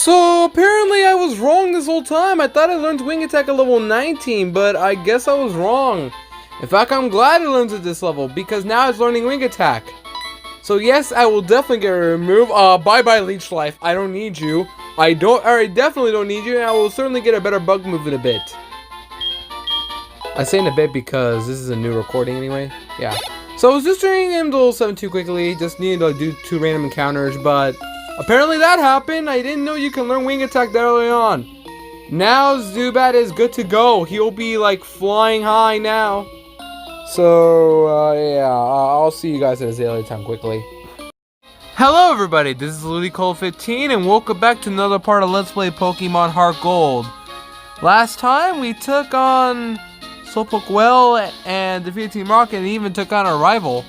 So apparently I was wrong this whole time. I thought I learned Wing Attack at level 19, but I guess I was wrong. In fact, I'm glad I learned at this level because now it's learning Wing Attack. So yes, I will definitely get removed. Bye-bye Leech Life. I don't need you. I definitely don't need you, and I will certainly get a better bug move in a bit. I say in a bit because this is a new recording anyway. Yeah. So I was just turning him to level 7 too quickly. Just needed to do 2 random encounters, but apparently that happened. I didn't know you can learn Wing Attack that early on. Now Zubat is good to go. He'll be like flying high now. So yeah, I'll see you guys at Azalea time quickly. Hello everybody, this is LudiCold15 and welcome back to another part of Let's Play Pokemon HeartGold. Last time we took on Slowpoke Well and defeated Team Rocket and even took on our rival.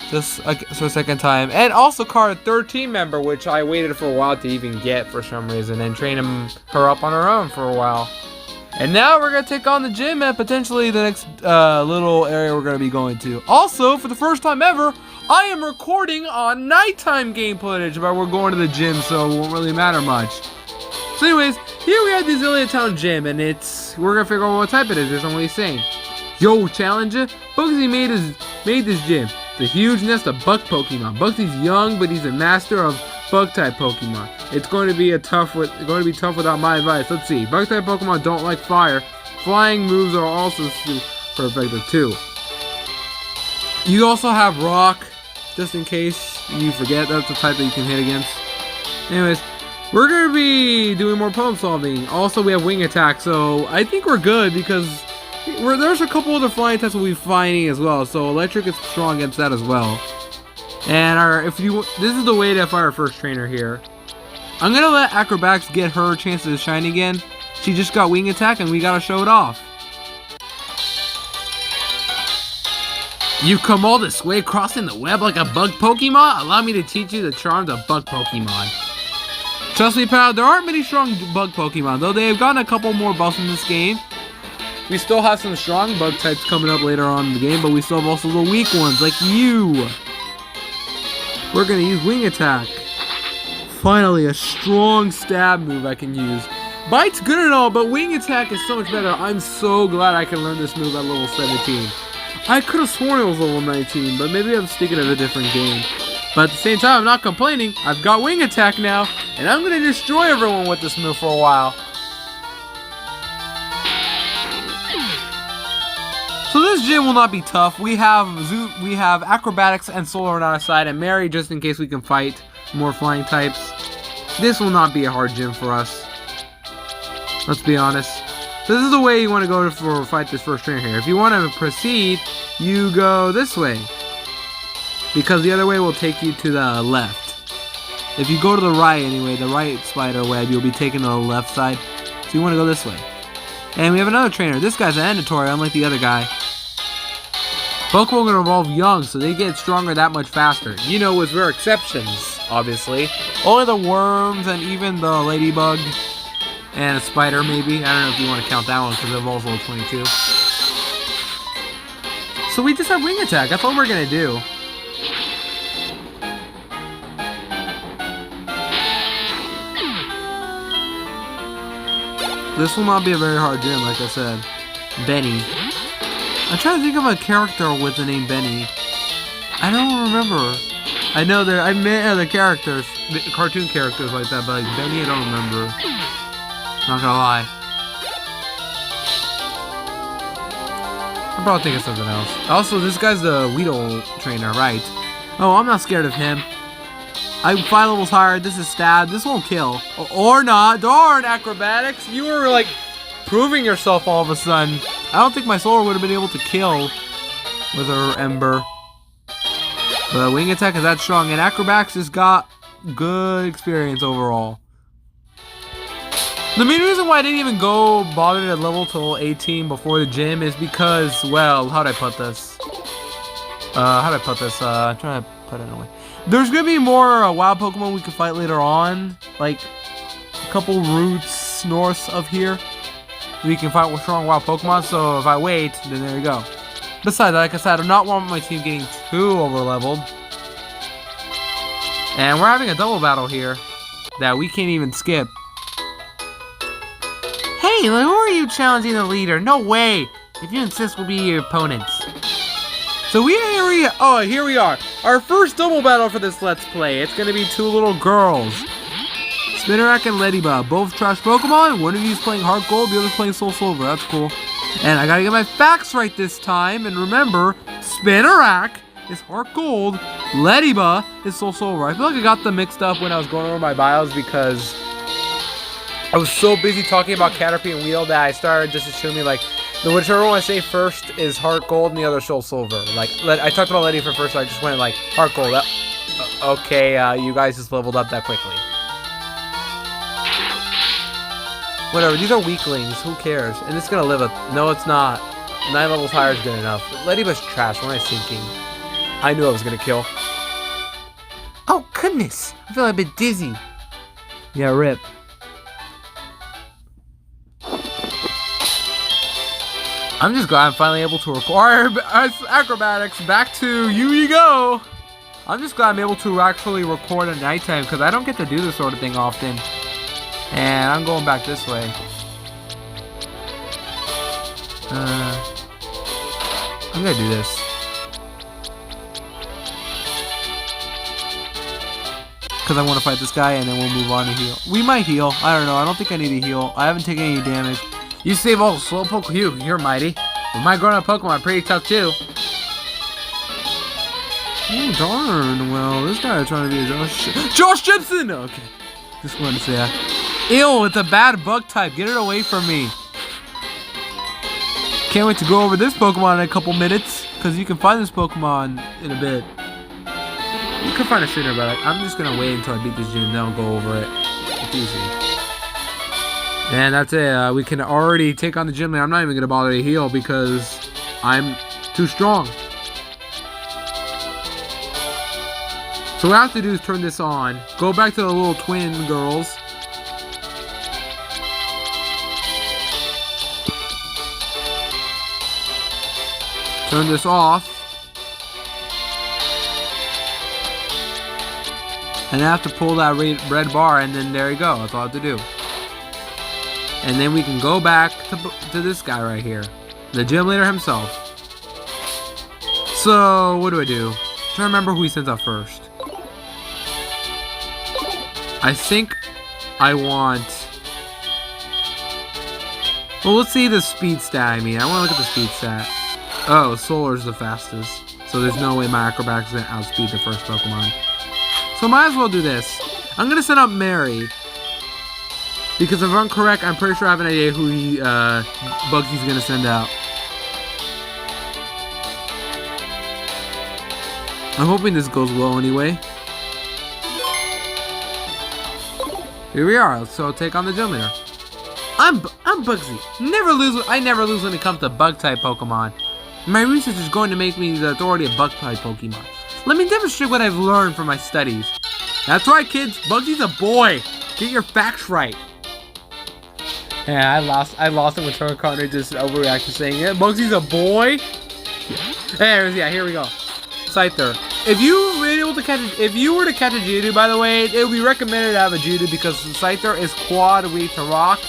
Just for a second time. And also caught a third team member, which I waited for a while to even get for some reason. And train her up on her own for a while. And now we're going to take on the gym at potentially the next little area we're going to be going to. Also, for the first time ever, I am recording on nighttime game footage, but we're going to the gym, so it won't really matter much. So anyways, here we have the Azalea Town Gym, and we're going to figure out what type it is based on what he's saying. Yo, Challenger, Bugsy made this gym. It's a huge nest of bug Pokemon. Bugsy's young, but he's a master of bug-type Pokemon. It's going to be tough without my advice. Let's see. Bug-type Pokemon don't like fire. Flying moves are also super effective too. You also have Rock, just in case you forget that's the type that you can hit against. Anyways, we're going to be doing more problem solving. Also, we have Wing Attack, so I think we're good because there's a couple other flying types we'll be fighting as well. So Electric is strong against that as well. And this is the way to fight our first trainer here. I'm going to let Acrobatics get her chance to shine again. She just got Wing Attack and we got to show it off. You've come all this way crossing the web like a bug Pokemon? Allow me to teach you the charms of bug Pokemon. Trust me, pal, there aren't many strong bug Pokemon, though they have gotten a couple more buffs in this game. We still have some strong bug types coming up later on in the game, but we still have also the weak ones, like you. We're going to use Wing Attack. Finally, a strong stab move I can use. Bite's good and all, but Wing Attack is so much better. I'm so glad I can learn this move at level 17. I could have sworn it was level 19, but maybe I'm sticking at a different game. But at the same time, I'm not complaining. I've got Wing Attack now, and I'm going to destroy everyone with this move for a while. So this gym will not be tough. We have Acrobatics and Solar on our side, and Mary just in case we can fight more flying types. This will not be a hard gym for us. Let's be honest. So this is the way you want to go to fight this first trainer here. If you want to proceed, you go this way. Because the other way will take you to the left. If you go to the right anyway, the right spider web, you'll be taken to the left side. So you want to go this way. And we have another trainer. This guy's an Endatory, unlike the other guy. Pokemon are going to evolve young, so they get stronger that much faster. You know, with rare exceptions, obviously. Only the worms and even the ladybug and a spider, maybe. I don't know if you want to count that one because it evolves level 22. So we just have Wing Attack. That's all we're going to do. This will not be a very hard gym, like I said. Benny. I'm trying to think of a character with the name Benny. I don't remember. I know I met other characters, cartoon characters like that, but like Benny, I don't remember. Not gonna lie. I'm probably thinking of something else. Also, this guy's the Weedle trainer, right? Oh, I'm not scared of him. I'm 5 levels higher. This is stab. This won't kill. Or not. Darn, Acrobatics. You were like proving yourself all of a sudden. I don't think my Solar would have been able to kill with her Ember. But Wing Attack is that strong. And Acrobatics just got good experience overall. The main reason why I didn't even bother to level till 18 before the gym is because, well, how'd I put this? I'm trying to put it away. There's going to be more wild Pokemon we can fight later on. Like, a couple routes north of here. We can fight with strong wild Pokemon, so if I wait, then there you go. Besides, like I said, I do not want my team getting too over-leveled. And we're having a double battle here that we can't even skip. Hey, who are you challenging the leader? No way. If you insist, we'll be your opponents. So here we are. Our first double battle for this Let's Play. It's gonna be two little girls. Spinarak and Ladybug, both trash Pokemon. One of you is playing HeartGold, the other's playing Soul Silver. That's cool. And I gotta get my facts right this time. And remember, Spinarak is HeartGold, Ladybug is Soul Silver. I feel like I got them mixed up when I was going over my bios because I was so busy talking about Caterpie and Wheel that I started just assuming like whichever one I say first is HeartGold and the other Soul Silver. Like I talked about Ladybug for first, so I just went like HeartGold. Okay, you guys just leveled up that quickly. Whatever, these are weaklings, who cares? And it's gonna live no it's not. 9 levels higher is good enough. Ladybug's trash, what am I thinking? I knew I was gonna kill. Oh goodness, I feel a bit dizzy. Yeah, rip. I'm just glad I'm finally able to record acrobatics. Back to you go. I'm just glad I'm able to actually record at nighttime because I don't get to do this sort of thing often. And I'm going back this way. I'm gonna do this. Because I want to fight this guy and then we'll move on to heal. We might heal. I don't know. I don't think I need to heal. I haven't taken any damage. You save all Slowpoke. You're mighty. But my grown-up Pokemon are pretty tough too. Oh darn. Well, this guy is trying to be a Josh Gibson! Okay. Just wanted to say that. Ew, it's a bad bug type. Get it away from me. Can't wait to go over this Pokemon in a couple minutes. Because you can find this Pokemon in a bit. You can find it sooner, but I'm just going to wait until I beat this gym. Then I'll go over it. It's easy. And that's it. We can already take on the gym. I'm not even going to bother to heal because I'm too strong. So what I have to do is turn this on. Go back to the little twin girls. Turn this off. And I have to pull that red bar and then there you go. That's all I have to do. And then we can go back to this guy right here. The gym leader himself. So, what do I do? I'm trying to remember who he sends out first. I think I want... Well, let's see the speed stat, I want to look at the speed stat. Oh, Solar's the fastest. So there's no way my acrobatics is going to outspeed the first Pokemon. So might as well do this. I'm going to send out Mary. Because if I'm correct, I'm pretty sure I have an idea who Bugsy's going to send out. I'm hoping this goes well anyway. Here we are. So take on the gym leader. I'm Bugsy. I never lose when it comes to bug-type Pokemon. My research is going to make me the authority of bug-type Pokemon. Let me demonstrate what I've learned from my studies. That's right, kids. Bugsy's a boy. Get your facts right. Yeah, I lost it when Turtle Carter just overreacted saying it. Bugsy's a boy. Yeah, here we go. Scyther. If you were to catch a Geodude, by the way, it would be recommended to have a Geodude because Scyther is quad weak to rock.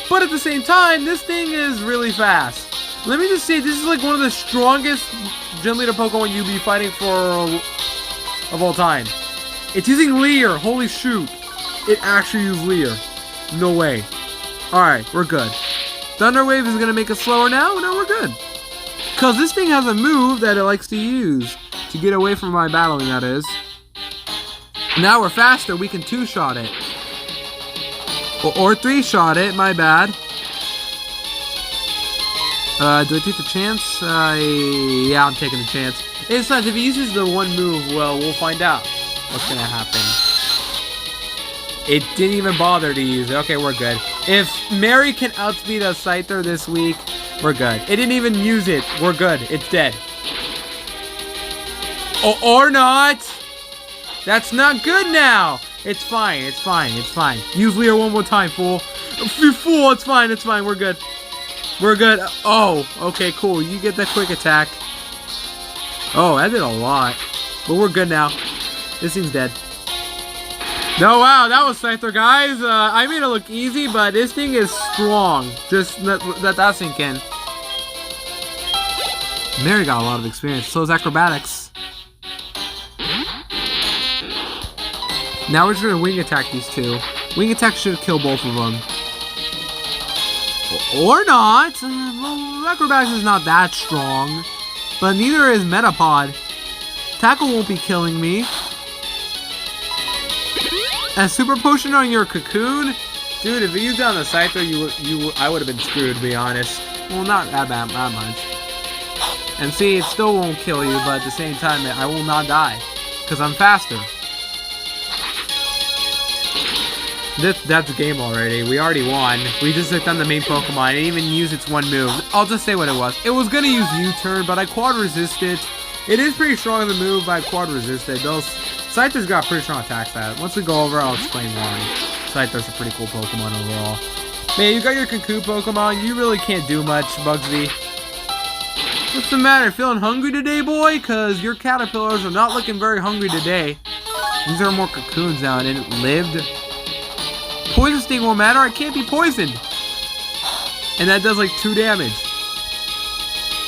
But at the same time, this thing is really fast. Let me just say, this is like one of the strongest gym leader Pokemon you'll be fighting for of all time. It's using Leer. Holy shoot. It actually used Leer. No way. Alright, we're good. Thunder Wave is going to make us slower now? No, we're good. Because this thing has a move that it likes to use to get away from my battling, that is. Now we're faster. We can 2-shot it. Or 3-shot it. My bad. Do I take the chance? Yeah, I'm taking the chance. It's not, if he uses the one move, well, we'll find out what's gonna happen. It didn't even bother to use it. Okay, we're good. If Mary can outspeed a Scyther this week, we're good. It didn't even use it. We're good. It's dead. Oh, or not. That's not good now. It's fine. It's fine. It's fine. Use Leer one more time, fool. You fool. It's fine. It's fine. We're good. We're good. Oh, okay, cool. You get that quick attack. Oh, that did a lot. But we're good now. This thing's dead. No, wow, that was Scyther, guys. I made it look easy, but this thing is strong. Just let that sink in. Mary got a lot of experience. So is acrobatics. Now we're just gonna wing attack these two. Wing attack should kill both of them. Or not. Well, acrobatics is not that strong. But neither is Metapod. Tackle won't be killing me. A super potion on your cocoon? Dude, if you used that on the Scyther, I would have been screwed, to be honest. Well, not that much. And see, it still won't kill you, but at the same time, I will not die. Because I'm faster. That's the game already. We already won. We just took on the main Pokemon. I didn't even use its one move. I'll just say what it was. It was gonna use U-turn, but I quad resisted. It is pretty strong in the move, but I quad resisted. Scyther's got pretty strong attack stat. Once we go over, I'll explain why. Scyther's a pretty cool Pokemon overall. Man, you got your Cocoon Pokemon. You really can't do much, Bugsy. What's the matter? Feeling hungry today, boy? Because your caterpillars are not looking very hungry today. These are more cocoons now, and it lived. Poison Sting won't matter. I can't be poisoned. And that does like 2 damage.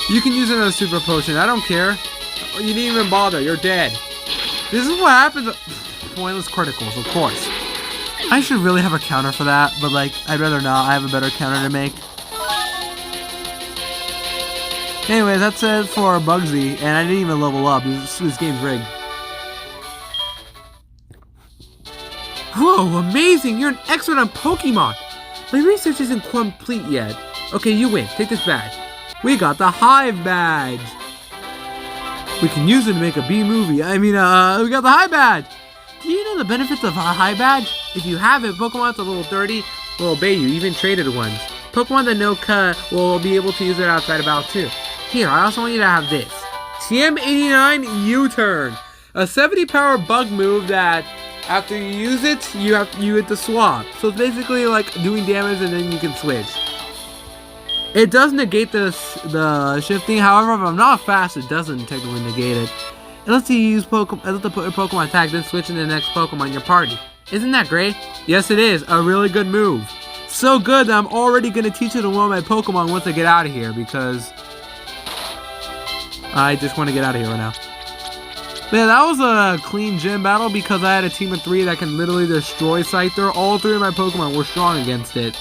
You can use another super potion. I don't care. You didn't even bother. You're dead. This is what happens. Pointless criticals, of course. I should really have a counter for that, but like, I'd rather not. I have a better counter to make. Anyway, that's it for Bugsy, and I didn't even level up. This game's rigged. Whoa, amazing! You're an expert on Pokemon! My research isn't complete yet. Okay, you win. Take this badge. We got the Hive Badge! We can use it to make a B-movie. We got the Hive Badge! Do you know the benefits of a Hive Badge? If you have it, Pokemon that's a little 30 will obey you, even traded ones. Pokemon that know cut will be able to use it outside of Battle too. Here, I also want you to have this. TM89 U-Turn. A 70 power bug move that after you use it, you hit the swap. So it's basically like doing damage and then you can switch. It does negate the shifting, however, if I'm not fast, it doesn't technically negate it. It lets you use Pokemon attack, then switch into the next Pokemon in your party. Isn't that great? Yes, it is. A really good move. So good that I'm already going to teach it to one of my Pokemon once I get out of here, because I just want to get out of here right now. Man, that was a clean gym battle because I had a team of 3 that can literally destroy Scyther. All 3 of my Pokemon were strong against it.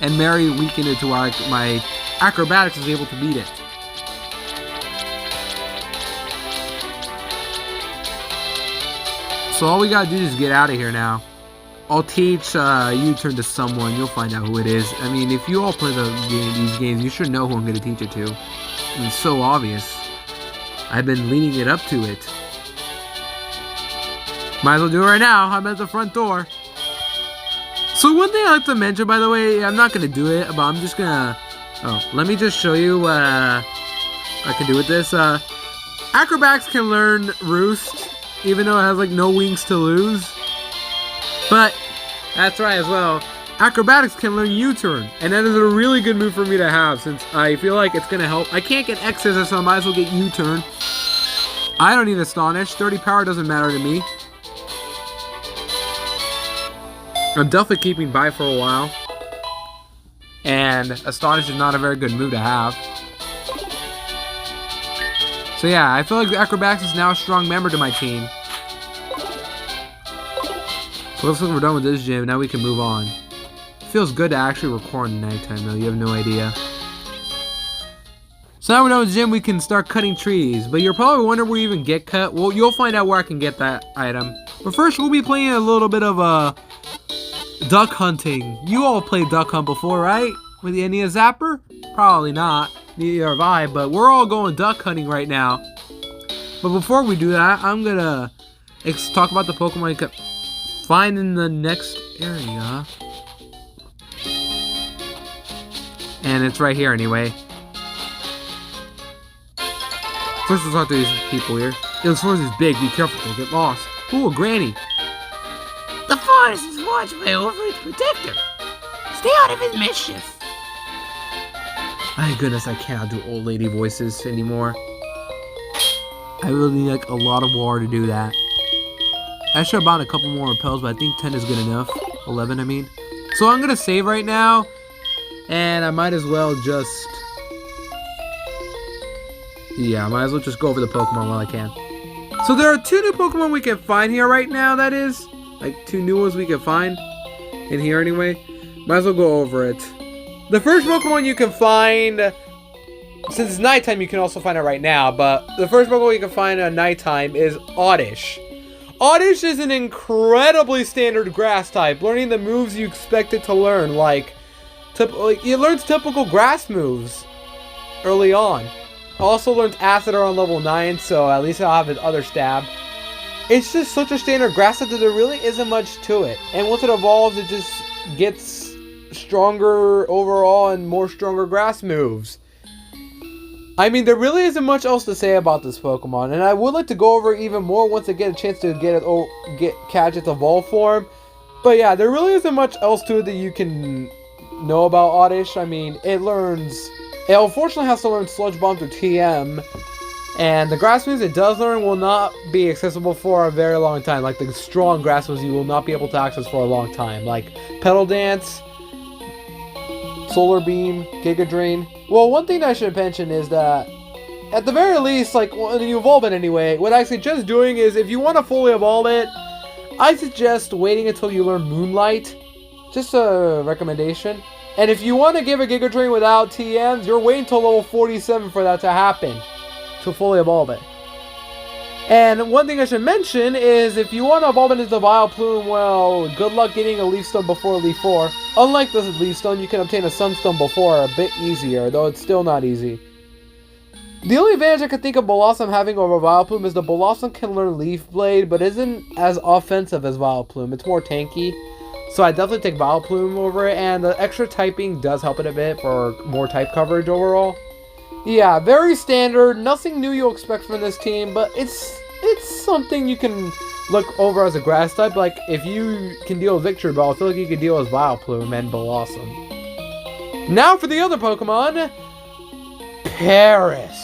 And Mary weakened it to where my acrobatics was able to beat it. So all we gotta do is get out of here now. I'll teach U-turn to someone. You'll find out who it is. I mean, if you all play these games, you should know who I'm gonna teach it to. I mean, it's so obvious. I've been leading it up to it. Might as well do it right now. I'm at the front door. So one thing I like to mention, by the way, I'm not going to do it, but I'm just going to... Oh, let me just show you what I can do with this. Acrobatics can learn Roost, even though it has like no wings to lose. But, that's right as well. Acrobatics can learn U-turn, and that is a really good move for me to have, since I feel like it's going to help. I can't get X-scissors, so I might as well get U-turn. I don't need Astonish. 30 power doesn't matter to me. I'm definitely keeping by for a while. And Astonish is not a very good move to have. So yeah, I feel like the Acrobatics is now a strong member to my team. So looks like we're done with this gym. Now we can move on. It feels good to actually record in nighttime though. You have no idea. So now we're done with the gym. We can start cutting trees. But you're probably wondering where you even get cut. Well, you'll find out where I can get that item. But first, we'll be playing a little bit of duck hunting. You all played Duck Hunt before, right? With the NES Zapper? Probably not. Neither have I, but we're all going duck hunting right now. But before we do that, I'm gonna talk about the Pokemon you can find in the next area. And it's right here anyway. First, we'll talk to these people here. Ilex Forest is big. Be careful, don't get lost. Ooh, a granny. The forest is watched by over its protector. Stay out of his mischief. My goodness, I cannot do old lady voices anymore. I really need like a lot of water to do that. I should have bought a couple more repels, but I think 10 is good enough. 11, I mean. So I'm going to save right now. And I might as well just... Yeah, I might as well just go over the Pokemon while I can. So there are 2 new Pokemon we can find here right now, that is. Like, 2 new ones we can find. In here anyway. Might as well go over it. The first Pokemon you can find... Since it's nighttime, you can also find it right now. But the first Pokemon you can find at nighttime is Oddish. Oddish is an incredibly standard grass type. Learning the moves you expect it to learn. Like it learns typical grass moves early on. Also learns Acid on level 9, so at least I'll have his other stab. It's just such a standard grass type that there really isn't much to it. And once it evolves, it just gets stronger overall and more stronger grass moves. I mean, there really isn't much else to say about this Pokemon, and I would like to go over it even more once I get a chance to catch its evolved form. But yeah, there really isn't much else to it that you can know about Oddish. I mean, it unfortunately has to learn Sludge Bomb through TM, and the grass moves it does learn will not be accessible for a very long time. Like the strong grass moves you will not be able to access for a long time, like Petal Dance, Solar Beam, Giga Drain. Well, one thing that I should mention is that, at the very least, like, when you evolve it anyway, what I suggest doing is, if you want to fully evolve it, I suggest waiting until you learn Moonlight. Just a recommendation. And if you want to give a Giga Drain without TMs, you're waiting until level 47 for that to happen, to fully evolve it. And one thing I should mention is, if you want to evolve it into Vileplume, well, good luck getting a Leaf Stone before Leaf 4. Unlike the Leaf Stone, you can obtain a Sunstone before, a bit easier, though it's still not easy. The only advantage I can think of Blossom having over Vileplume is the Blossom can learn Leaf Blade, but isn't as offensive as Vileplume. It's more tanky, so I definitely take Vileplume over it, and the extra typing does help it a bit for more type coverage overall. Yeah, very standard, nothing new you'll expect from this team, but it's something you can look over as a grass type. Like, if you can deal with Victory Ball, I feel like you can deal with Vileplume and Blossom. Now for the other Pokemon, Paris.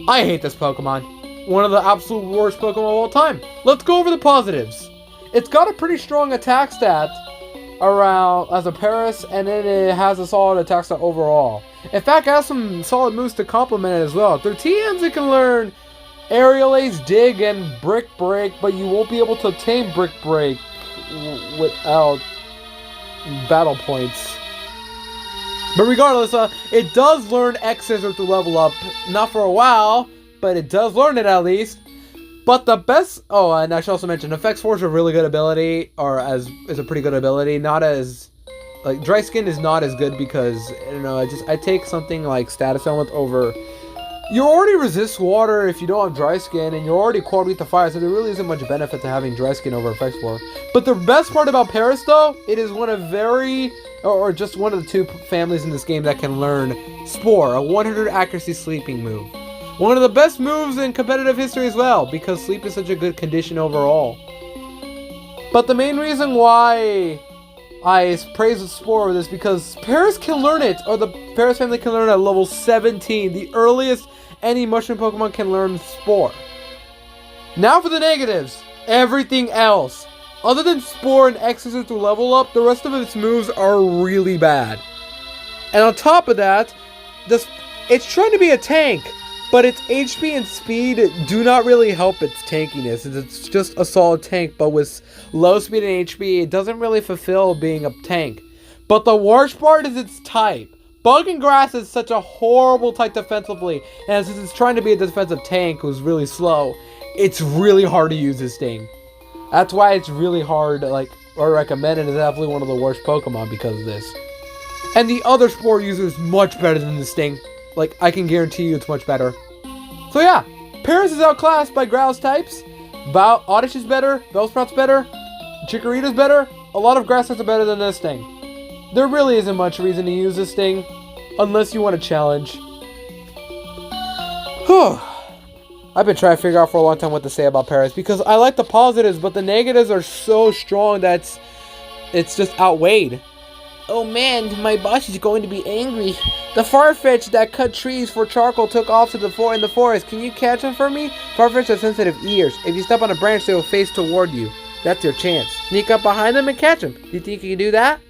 I hate this Pokemon. One of the absolute worst Pokemon of all time. Let's go over the positives. It's got a pretty strong attack stat around as a Paris, and then it has a solid attack stat overall. In fact, it has some solid moves to complement it as well. Through TMs, it can learn Aerial Ace, Dig, and Brick Break, but you won't be able to obtain Brick Break without battle points. But regardless, it does learn X-Scissor to level up. Not for a while, but it does learn it at least. But the best... Oh, and I should also mention, Effects Force is a really good ability, or is a pretty good ability. Not as... Like, Dry Skin is not as good because, I don't know, I take something like Status Element over... You already resist water if you don't have Dry Skin, and you're already Quad Weak to Fire, so there really isn't much benefit to having Dry Skin over Effects Force. But the best part about Paris, though, it is one of or just one of the 2 families in this game that can learn Spore, a 100 accuracy sleeping move. One of the best moves in competitive history as well, because sleep is such a good condition overall. But the main reason why I praise the Spore over this, because Paris can learn it, or the Paris family can learn it at level 17, the earliest any mushroom Pokemon can learn Spore. Now for the negatives. Everything else. Other than Spore and X-Scissor to level up, the rest of its moves are really bad. And on top of that, it's trying to be a tank, but its HP and speed do not really help its tankiness. It's just a solid tank, but with low speed and HP, it doesn't really fulfill being a tank. But the worst part is its type. Bug and Grass is such a horrible type defensively, and since it's trying to be a defensive tank who's really slow, it's really hard to use this thing. That's why it's really hard, or recommended. It's definitely one of the worst Pokemon because of this. And the other Spore user is much better than this thing. Like, I can guarantee you it's much better. So yeah, Paris is outclassed by Grouse types. Oddish is better, Bellsprout's better, Chikorita's better. A lot of grass types are better than this thing. There really isn't much reason to use this thing, unless you want a challenge. Whew. I've been trying to figure out for a long time what to say about Paris, because I like the positives, but the negatives are so strong that it's just outweighed. Oh man, my boss is going to be angry. The Farfetch that cut trees for charcoal took off to the in the forest. Can you catch him for me? Farfetch has sensitive ears. If you step on a branch, they will face toward you. That's your chance. Sneak up behind them and catch them. Do you think you can do that?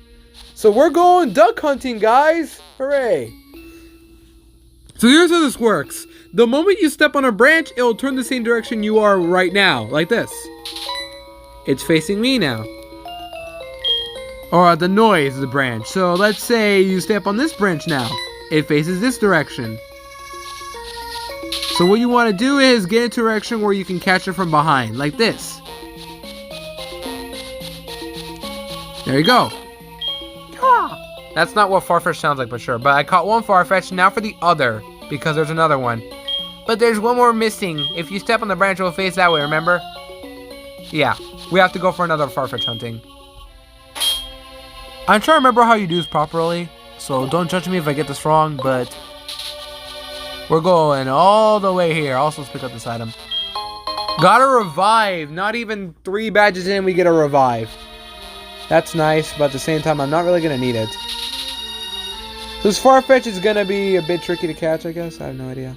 So we're going duck hunting, guys. Hooray. So here's how this works. The moment you step on a branch, it will turn the same direction you are right now. Like this. It's facing me now. Or the noise of the branch. So let's say you step on this branch now. It faces this direction. So what you want to do is get into a direction where you can catch it from behind. Like this. There you go. That's not what Farfetch sounds like for sure. But I caught one Farfetch. Now for the other. Because there's another one. But there's one more missing. If you step on the branch, it will face that way, remember? Yeah. We have to go for another Farfetch hunting. I'm trying to remember how you do this properly, so don't judge me if I get this wrong, but we're going all the way here. Also, let's pick up this item. Got a revive. Not even 3 badges in, we get a revive. That's nice, but at the same time, I'm not really going to need it. This Farfetch is going to be a bit tricky to catch, I guess. I have no idea.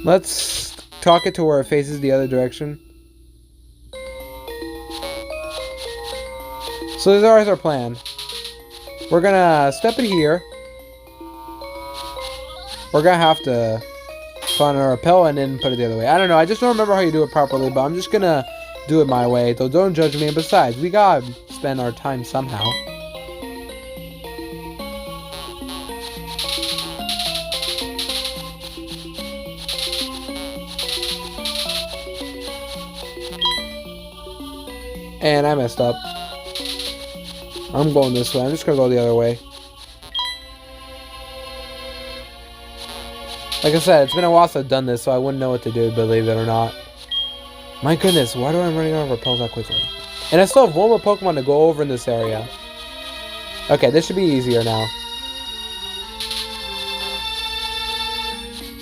Let's talk it to where it faces the other direction. So there's our plan. We're gonna step it here. We're gonna have to find a rappel and then put it the other way. I don't know. I just don't remember how you do it properly, but I'm just gonna do it my way. So don't judge me. And besides, we gotta spend our time somehow. And I messed up. I'm going this way. I'm just going to go the other way. Like I said, it's been a while since I've done this, so I wouldn't know what to do, believe it or not. My goodness, why do I running out of repels that quickly? And I still have one more Pokemon to go over in this area. Okay, this should be easier now.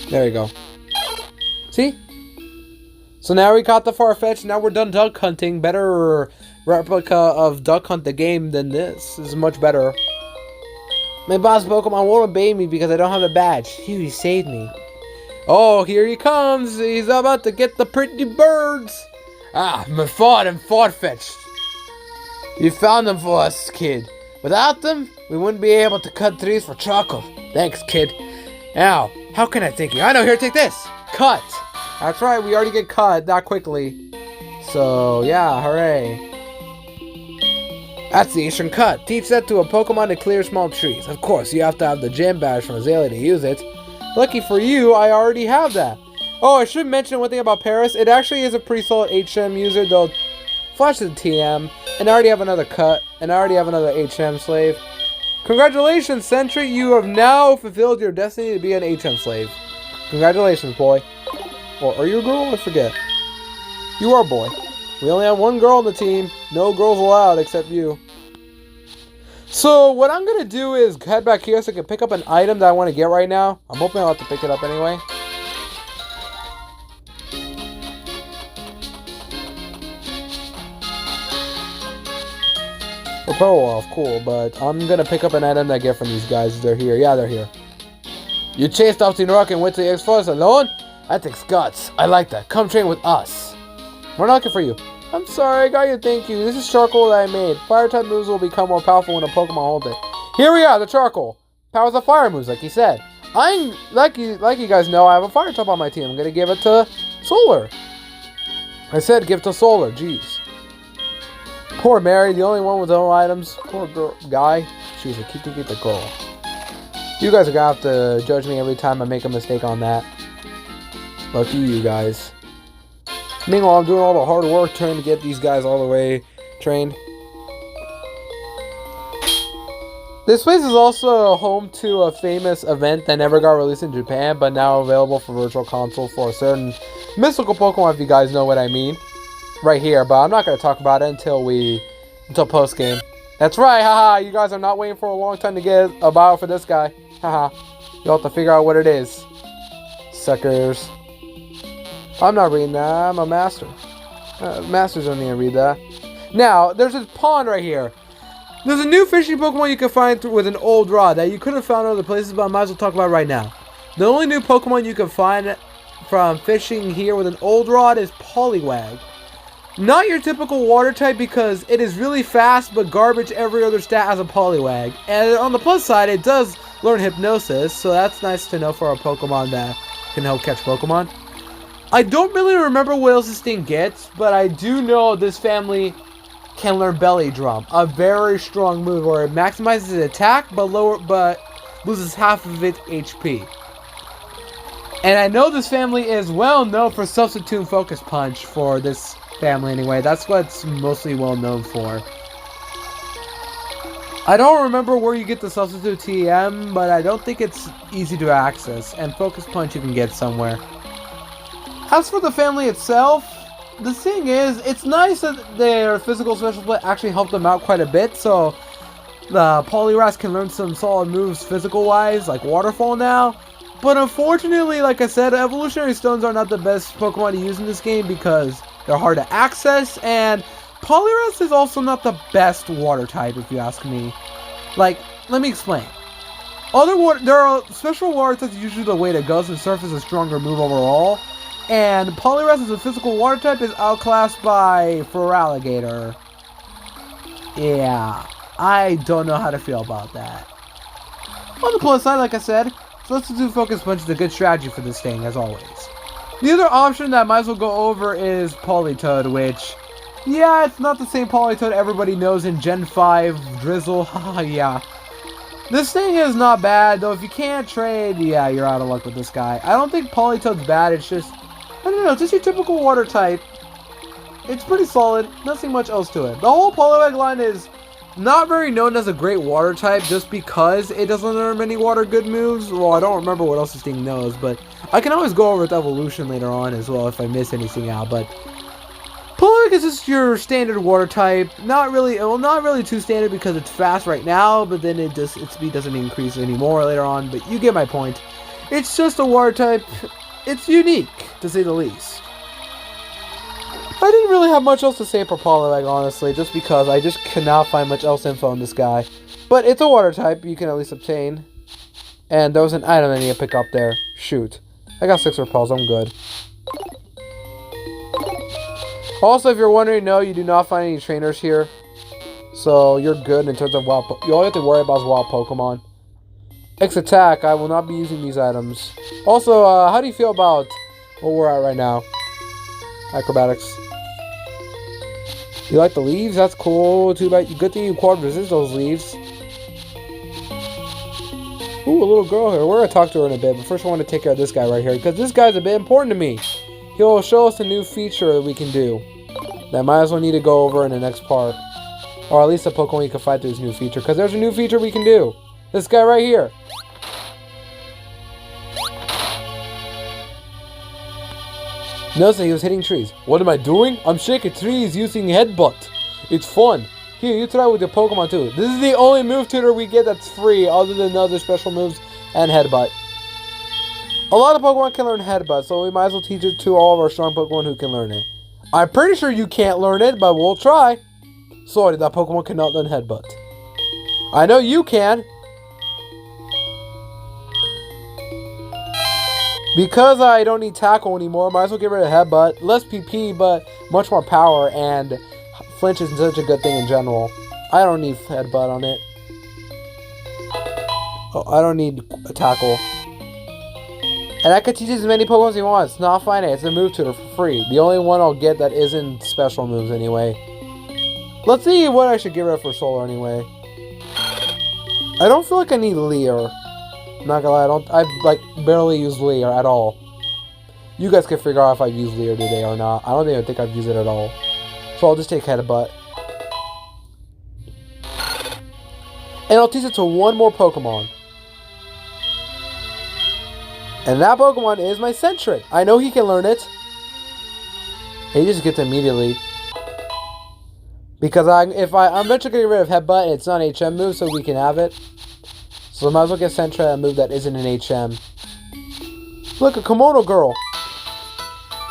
There you go. See? So now we caught the Farfetch. Now we're done duck hunting. Better replica of Duck Hunt the game than this. This is much better. My boss Pokemon won't obey me because I don't have a badge. He saved me. Oh, here he comes. He's about to get the pretty birds. Ah, my fought and Farfetch. You found them for us, kid. Without them, we wouldn't be able to cut trees for charcoal. Thanks, kid. Now, how can I thank you? I know, here, take this. Cut. That's right, we already get cut that quickly. So, yeah, hooray. That's the Eastern Cut. Teach that to a Pokemon to clear small trees. Of course, you have to have the Gym Badge from Azalea to use it. Lucky for you, I already have that. Oh, I should mention one thing about Paris. It actually is a pretty solid HM user, though. Flash is a TM, and I already have another cut, and I already have another HM slave. Congratulations, Sentry. You have now fulfilled your destiny to be an HM slave. Congratulations, boy. Or are you a girl? I forget. You are a boy. We only have one girl on the team. No girls allowed except you. So what I'm going to do is head back here so I can pick up an item that I want to get right now. I'm hoping I'll have to pick it up anyway. Oh, Pearl off, cool. But I'm going to pick up an item that I get from these guys. They're here. Yeah, they're here. You chased off Team Rock and went to the Ilex Forest alone? That takes guts. I like that. Come train with us. We're not looking for you. I'm sorry, I got you, thank you. This is charcoal that I made. Fire type moves will become more powerful when a Pokemon holds it. Here we are, the charcoal. Powers the fire moves, like he said. I'm like you guys know, I have a fire type on my team. I'm gonna give it to Solar. I said give it to Solar, jeez. Poor Mary, the only one with no items. Poor girl, guy. Jeez, I keep thinking the girl. You guys are gonna have to judge me every time I make a mistake on that. Lucky you guys. Meanwhile, I'm doing all the hard work trying to get these guys all the way trained. This place is also home to a famous event that never got released in Japan, but now available for Virtual Console for a certain mystical Pokemon, if you guys know what I mean. Right here, but I'm not going to talk about it until post-game. That's right, haha, you guys are not waiting for a long time to get a bio for this guy. Haha, you'll have to figure out what it is. Suckers. I'm not reading that. I'm a master. Masters don't need to read that. Now, there's this pond right here. There's a new fishing Pokemon you can find with an old rod that you could have found other places, but I might as well talk about it right now. The only new Pokemon you can find from fishing here with an old rod is Poliwag. Not your typical water type because it is really fast, but garbage every other stat as a Poliwag. And on the plus side, it does learn Hypnosis, so that's nice to know for a Pokemon that can help catch Pokemon. I don't really remember what else this thing gets, but I do know this family can learn Belly Drum, a very strong move where it maximizes its attack but loses half of its HP. And I know this family is well known for Substitute Focus Punch for this family anyway. That's what it's mostly well known for. I don't remember where you get the Substitute TM, but I don't think it's easy to access, and Focus Punch you can get somewhere. As for the family itself, the thing is, it's nice that their physical special play actually helped them out quite a bit, so the Poliwrath can learn some solid moves physical-wise, like Waterfall now. But unfortunately, like I said, Evolutionary Stones are not the best Pokemon to use in this game because they're hard to access, and Poliwrath is also not the best water type, if you ask me. Like, let me explain. There are special water types usually the way to go, since Surf is a stronger move overall. And Poliwrath as a physical water type is outclassed by Feraligatr. Yeah, I don't know how to feel about that. On the plus side, like I said, Substitute Focus Punch is a good strategy for this thing, as always. The other option that I might as well go over is Politoed, which, yeah, it's not the same Politoed everybody knows in Gen 5 Drizzle, haha, yeah. This thing is not bad, though if you can't trade, yeah, you're out of luck with this guy. I don't think Politoed's bad, it's just, I don't know, just your typical water type. It's pretty solid, nothing much else to it. The whole Poliwag line is not very known as a great water type just because it doesn't learn many water good moves. Well, I don't remember what else this thing knows, but I can always go over with evolution later on as well if I miss anything out. But Poliwag is just your standard water type. Not really too standard because it's fast right now, but then its speed doesn't increase anymore later on. But you get my point. It's just a water type. It's unique, to say the least. I didn't really have much else to say for Poliwag, honestly, just because I just could not find much else info on this guy. But it's a water type, you can at least obtain. And there was an item I need to pick up there. Shoot. I got 6 repels, I'm good. Also, if you're wondering, no, you do not find any trainers here. So, you're good in terms of wild Pokemon. You all you have to worry about is wild Pokemon. X attack, I will not be using these items. Also, how do you feel about where we're at right now? Acrobatics. You like the leaves? That's cool. Too bad. Good thing you quad resist those leaves. Ooh, a little girl here. We're gonna talk to her in a bit, but first I want to take care of this guy right here because this guy's a bit important to me. He'll show us a new feature that we can do. That might as well need to go over in the next part, or at least a Pokemon you can fight through this new feature because there's a new feature we can do. This guy right here. Notice that he was hitting trees. What am I doing? I'm shaking trees using headbutt. It's fun. Here, you try with your Pokemon too. This is the only move tutor we get that's free other than other special moves and headbutt. A lot of Pokemon can learn headbutt, so we might as well teach it to all of our strong Pokemon who can learn it. I'm pretty sure you can't learn it, but we'll try. Sorry, that Pokemon cannot learn headbutt. I know you can. Because I don't need tackle anymore, might as well get rid of headbutt. Less PP, but much more power, and flinch is such a good thing in general. I don't need headbutt on it. Oh, I don't need a tackle. And I could teach as many Pokemon as you want. It's not finite. It's a move tutor for free. The only one I'll get that isn't special moves anyway. Let's see what I should get rid of for Solar anyway. I don't feel like I need Leer. Not gonna lie, I like barely use Leer at all. You guys can figure out if I've used Leer today or not. I don't even think I've used it at all. So I'll just take Headbutt. And I'll teach it to one more Pokemon. And that Pokemon is my Sentret. I know he can learn it. He just gets it immediately. Because I'm eventually getting rid of Headbutt, it's not an HM move, so we can have it. So I might as well get Sentret, a move that isn't an HM. Look, a Komodo girl.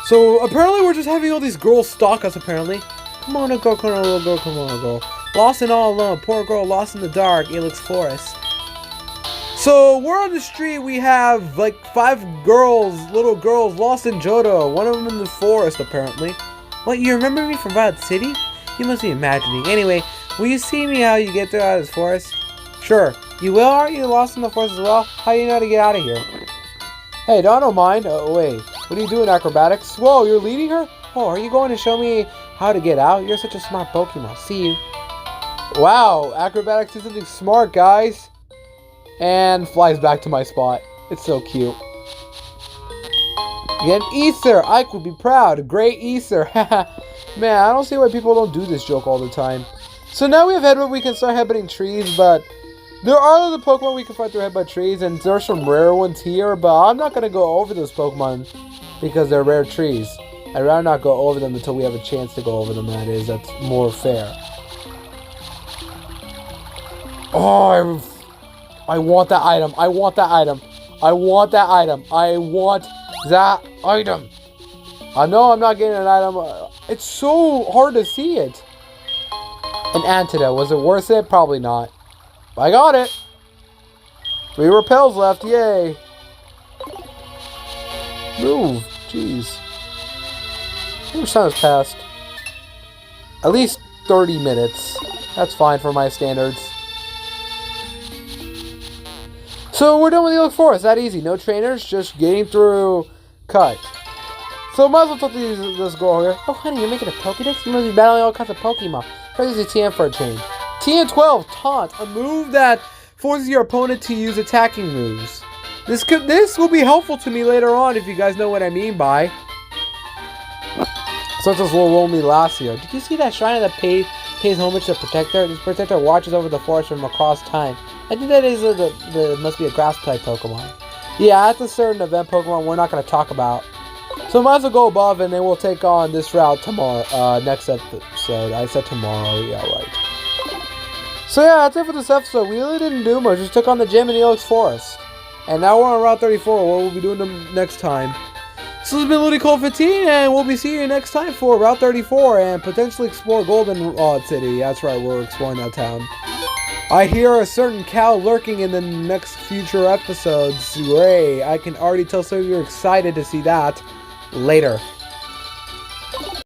So apparently we're just having all these girls stalk us, apparently. Come on, little girl, come on, girl. Lost and all alone. Poor girl lost in the dark, Ilex Forest. So, we're on the street. We have like 5 girls, little girls, lost in Johto. One of them in the forest, apparently. What, you remember me from Violet City? You must be imagining. Anyway, will you see me how you get through out of this forest? Sure. You will? Aren't you lost in the forest as well? How do you know how to get out of here? Hey, don't mind. Oh, wait. What are you doing, acrobatics? Whoa, you're leading her? Oh, are you going to show me how to get out? You're such a smart Pokemon. See you. Wow, acrobatics is something smart, guys. And flies back to my spot. It's so cute. You get an Ether. Ike would be proud. Great Ether. Man, I don't see why people don't do this joke all the time. So now we have headbutt. We can start headbutting trees, but there are other Pokemon we can fight through headbutt trees, and there's some rare ones here, but I'm not going to go over those Pokemon because they're rare trees. I'd rather not go over them until we have a chance to go over them, that is. That's more fair. Oh, I want that item. I want that item. I want that item. I want that item. I know I'm not getting an item. It's so hard to see it. An antidote. Was it worth it? Probably not. I got it. 3 repels left. Yay. Move. Jeez. How much time has passed? At least 30 minutes. That's fine for my standards. So we're done with the Ilex Forest. That easy. No trainers. Just getting through. Cut. So might as well talk to this girl here. Oh, honey, you're making a Pokédex? You must be battling all kinds of Pokemon. Press the TM for a chain. TN12, Taunt, a move that forces your opponent to use attacking moves. This will be helpful to me later on if you guys know what I mean by. Such as little lonely last year. Did you see that shrine that pays homage to Protector? This Protector watches over the forest from across time. I think that is must be a grass type Pokemon. Yeah, that's a certain event Pokemon we're not going to talk about. So might as well go above and then we'll take on this route tomorrow. Next episode. I said tomorrow. Yeah, right. So yeah, that's it for this episode. We really didn't do much. Just took on the gym in the Ilex Forest. And now we're on Route 34, where we'll be doing them next time. So this has been Ludi Cold 15, and we'll be seeing you next time for Route 34 and potentially explore Golden City. That's right, we're exploring that town. I hear a certain cow lurking in the next future episodes. Hooray! I can already tell some of you are excited to see that later.